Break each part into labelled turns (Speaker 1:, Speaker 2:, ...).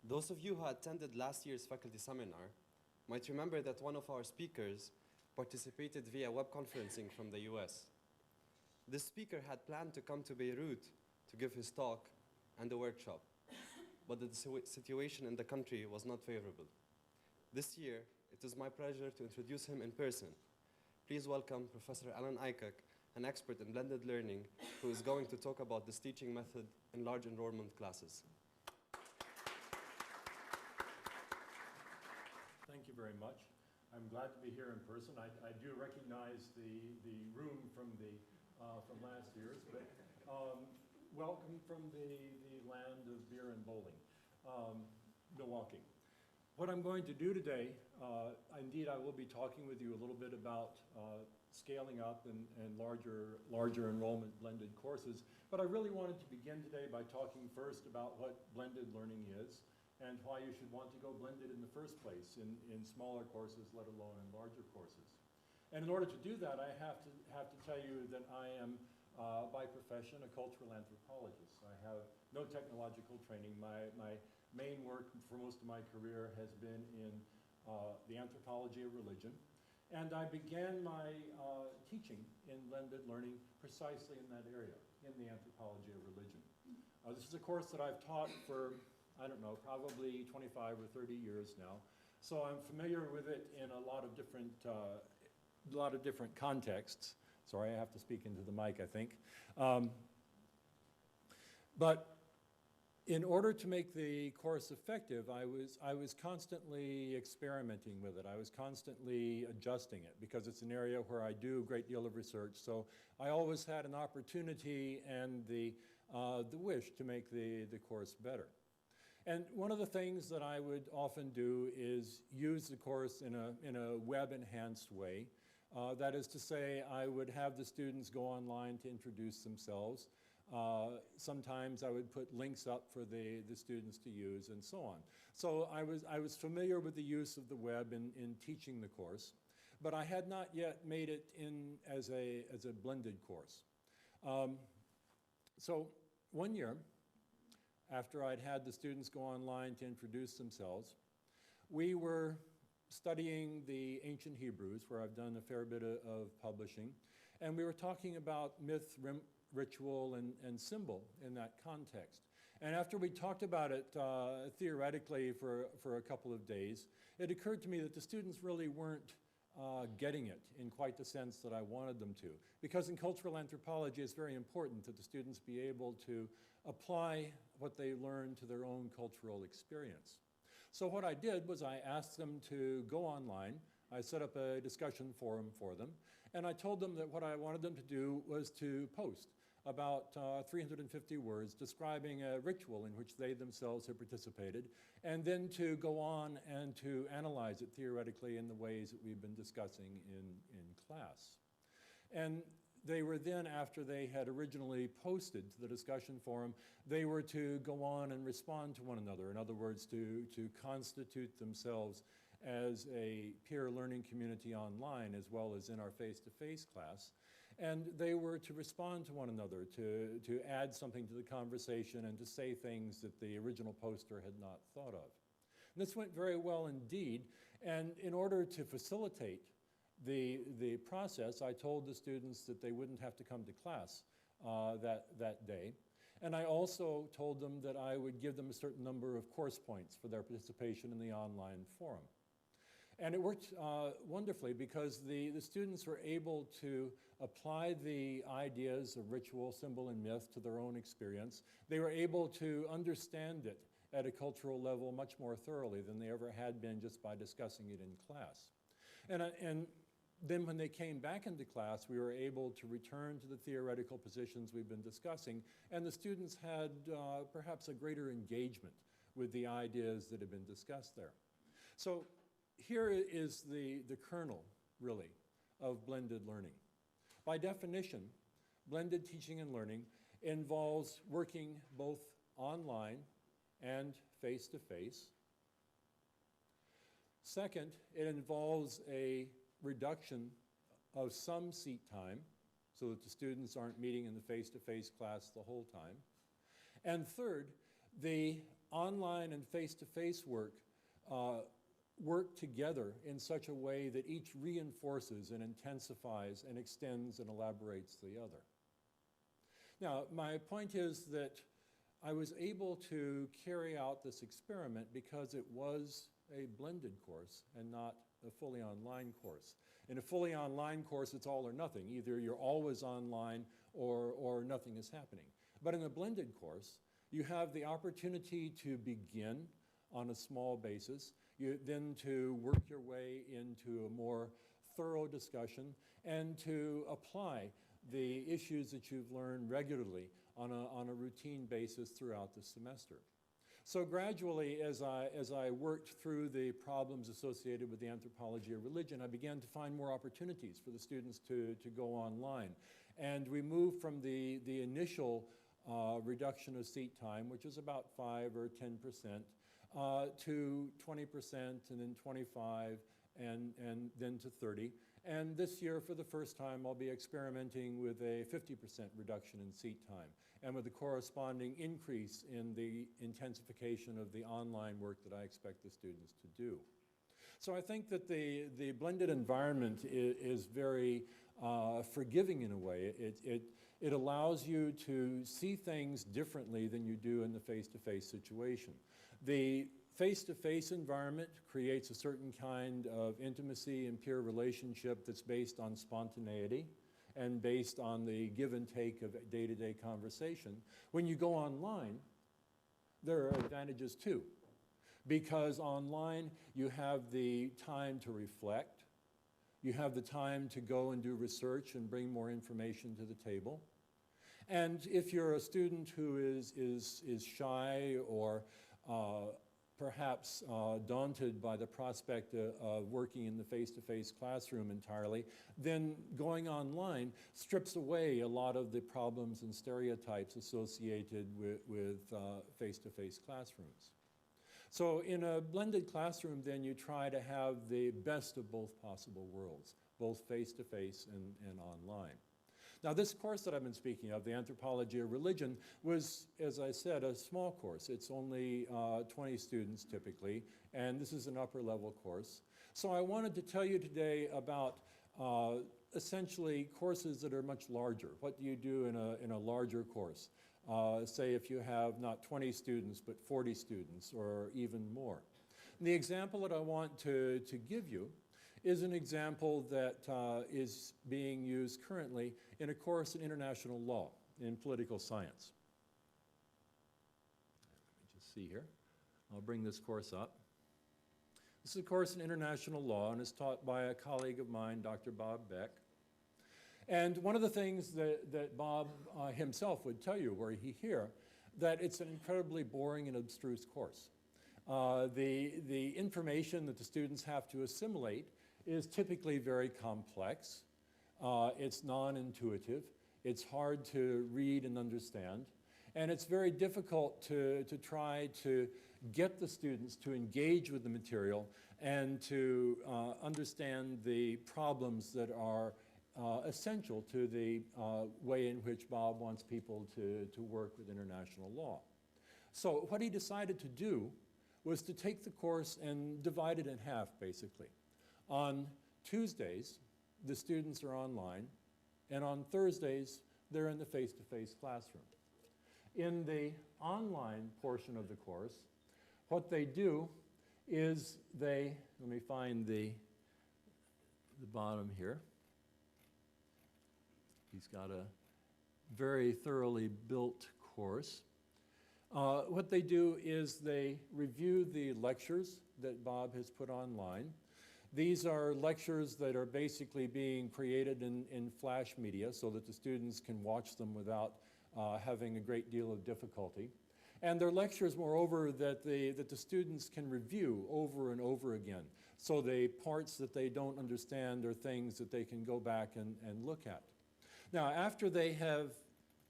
Speaker 1: Those of you who attended last year's faculty seminar might remember that one of our speakers participated via web conferencing from the US. This speaker had planned to come to Beirut to give his talk and a workshop, but the situation in the country was not favorable. This year, it is my pleasure to introduce him in person. Please welcome Professor Alan Aycock, an expert in blended learning, who is going to talk about this teaching method in large enrollment classes.
Speaker 2: Thank you very much. I'm glad to be here in person. I do recognize the room from last year's, but welcome from the land of beer and bowling, Milwaukee. What I'm going to do today, indeed I will be talking with you a little bit about scaling up and larger enrollment blended courses, but I really wanted to begin today by talking first about what blended learning is and why you should want to go blended in the first place in smaller courses, let alone in larger courses. And in order to do that, I have to tell you that I am, by profession, a cultural anthropologist. I have no technological training. My main work for most of my career has been in the anthropology of religion. And I began my teaching in blended learning precisely in that area, in the anthropology of religion. This is a course that I've taught for, I don't know, probably 25 or 30 years now. So I'm familiar with it in a lot of different contexts. Sorry, I have to speak into the mic, I think. But in order to make the course effective, I was constantly experimenting with it. I was constantly adjusting it because it's an area where I do a great deal of research. So I always had an opportunity and the wish to make the course better. And one of the things that I would often do is use the course in a web-enhanced way. That is to say, I would have the students go online to introduce themselves. Sometimes I would put links up for the students to use and so on. So I was familiar with the use of the web in teaching the course, but I had not yet made it in as a blended course. So one year, after I'd had the students go online to introduce themselves, we were studying the ancient Hebrews, where I've done a fair bit of publishing, and we were talking about myth, ritual, and symbol in that context. And after we talked about it theoretically for a couple of days, it occurred to me that the students really weren't getting it in quite the sense that I wanted them to. Because in cultural anthropology, it's very important that the students be able to apply what they learn to their own cultural experience. So what I did was I asked them to go online. I set up a discussion forum for them, and I told them that what I wanted them to do was to post about 350 words describing a ritual in which they themselves had participated, and then to go on and to analyze it theoretically in the ways that we've been discussing in class. And they were then, after they had originally posted to the discussion forum, they were to go on and respond to one another. In other words, to constitute themselves as a peer learning community online as well as in our face-to-face class. And they were to respond to one another, to add something to the conversation and to say things that the original poster had not thought of. And this went very well indeed. And in order to facilitate the process, I told the students that they wouldn't have to come to class that day. And I also told them that I would give them a certain number of course points for their participation in the online forum. And it worked wonderfully because the students were able to apply the ideas of ritual, symbol, and myth to their own experience. They were able to understand it at a cultural level much more thoroughly than they ever had been just by discussing it in class. And then when they came back into class, we were able to return to the theoretical positions we've been discussing, and the students had perhaps a greater engagement with the ideas that had been discussed there. So here is the kernel, really, of blended learning. By definition, blended teaching and learning involves working both online and face-to-face. Second, it involves a reduction of some seat time so that the students aren't meeting in the face-to-face class the whole time. And third, the online and face-to-face work work together in such a way that each reinforces and intensifies and extends and elaborates the other. Now, my point is that I was able to carry out this experiment because it was a blended course and not a fully online course. In a fully online course, it's all or nothing. Either you're always online or nothing is happening. But in a blended course, you have the opportunity to begin on a small basis, then to work your way into a more thorough discussion and to apply the issues that you've learned regularly on a routine basis throughout the semester. So gradually, as I worked through the problems associated with the anthropology of religion, I began to find more opportunities for the students to go online. And we moved from the initial reduction of seat time, which is about 5 or 10%, to 20% and then 25 and then to 30. And this year, for the first time, I'll be experimenting with a 50% reduction in seat time and with a corresponding increase in the intensification of the online work that I expect the students to do. So I think that the blended environment is very forgiving in a way. It allows you to see things differently than you do in the face-to-face situation. The face-to-face environment creates a certain kind of intimacy and peer relationship that's based on spontaneity and based on the give and take of day-to-day conversation. When you go online, there are advantages too, because online you have the time to reflect, you have the time to go and do research and bring more information to the table. And if you're a student who is shy or perhaps daunted by the prospect of working in the face-to-face classroom entirely, then going online strips away a lot of the problems and stereotypes associated with face-to-face classrooms. So in a blended classroom, then you try to have the best of both possible worlds, both face-to-face and online. Now, this course that I've been speaking of, the Anthropology of Religion, was, as I said, a small course. It's only 20 students typically, and this is an upper-level course. So I wanted to tell you today about essentially courses that are much larger. What do you do in a larger course? Say if you have not 20 students, but 40 students, or even more. And the example that I want to give you is an example that is being used currently in a course in international law, in political science. Let me just see here. I'll bring this course up. This is a course in international law, and is taught by a colleague of mine, Dr. Bob Beck. And one of the things that Bob himself would tell you, were he here, that it's an incredibly boring and abstruse course. The information that the students have to assimilate is typically very complex. It's non-intuitive. It's hard to read and understand. And it's very difficult to try to get the students to engage with the material and to understand the problems that are essential to the way in which Bob wants people to work with international law. So what he decided to do was to take the course and divide it in half, basically. On Tuesdays, the students are online, and on Thursdays, they're in the face-to-face classroom. In the online portion of the course, what they do is let me find the bottom here. He's got a very thoroughly built course. What they do is they review the lectures that Bob has put online. These are lectures that are basically being created in flash media so that the students can watch them without having a great deal of difficulty. And they're lectures, moreover, that the students can review over and over again. So the parts that they don't understand are things that they can go back and look at. Now, after they have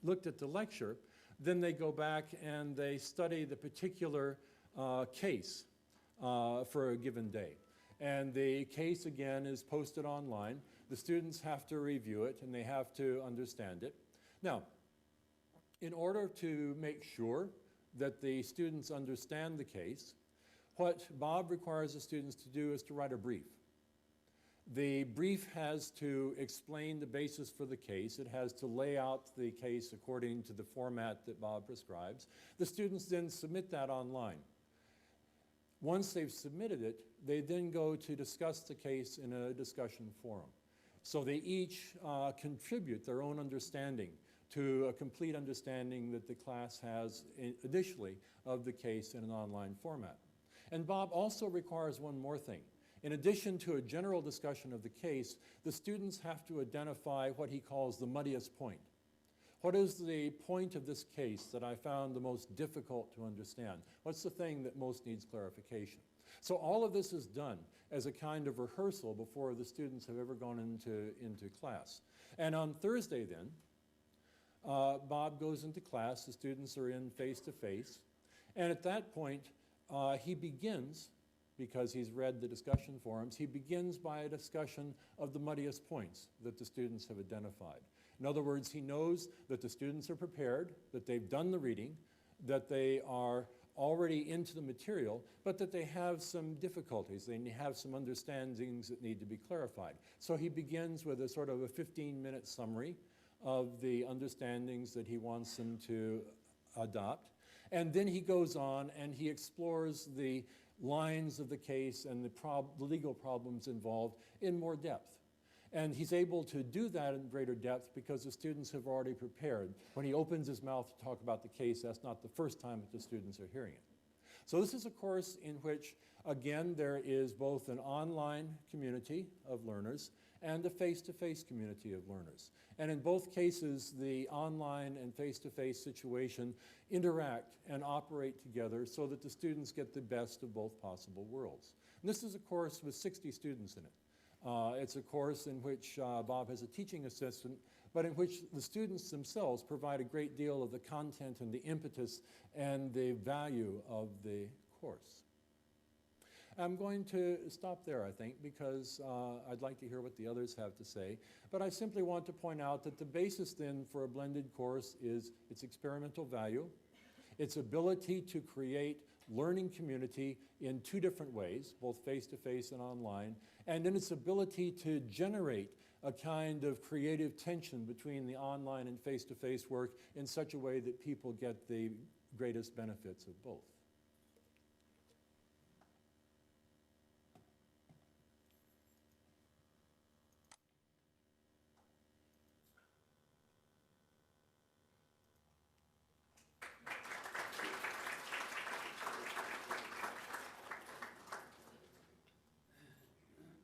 Speaker 2: looked at the lecture, then they go back and they study the particular case for a given day. And the case, again, is posted online. The students have to review it, and they have to understand it. Now, in order to make sure that the students understand the case. What Bob requires the students to do is to write a brief. The brief has to explain the basis for the case. It has to lay out the case according to the format that Bob prescribes. The students then submit that online. Once they've submitted it, they then go to discuss the case in a discussion forum. So they each contribute their own understanding to a complete understanding that the class has additionally of the case in an online format. And Bob also requires one more thing. In addition to a general discussion of the case, the students have to identify what he calls the muddiest point. What is the point of this case that I found the most difficult to understand? What's the thing that most needs clarification? So all of this is done as a kind of rehearsal before the students have ever gone into class. And on Thursday then, Bob goes into class, the students are in face-to-face, and at that point, he begins, because he's read the discussion forums, he begins by a discussion of the muddiest points that the students have identified. In other words, he knows that the students are prepared, that they've done the reading, that they are already into the material, but that they have some difficulties. They have some understandings that need to be clarified. So he begins with a sort of a 15-minute summary of the understandings that he wants them to adopt. And then he goes on and he explores the lines of the case and the legal problems involved in more depth. And he's able to do that in greater depth because the students have already prepared. When he opens his mouth to talk about the case, that's not the first time that the students are hearing it. So this is a course in which, again, there is both an online community of learners and a face-to-face community of learners. And in both cases, the online and face-to-face situation interact and operate together so that the students get the best of both possible worlds. And this is a course with 60 students in it. It's a course in which Bob has a teaching assistant, but in which the students themselves provide a great deal of the content and the impetus and the value of the course. I'm going to stop there, I think, because I'd like to hear what the others have to say. But I simply want to point out that the basis then for a blended course is its experimental value, its ability to create learning community in two different ways, both face-to-face and online, and in its ability to generate a kind of creative tension between the online and face-to-face work in such a way that people get the greatest benefits of both.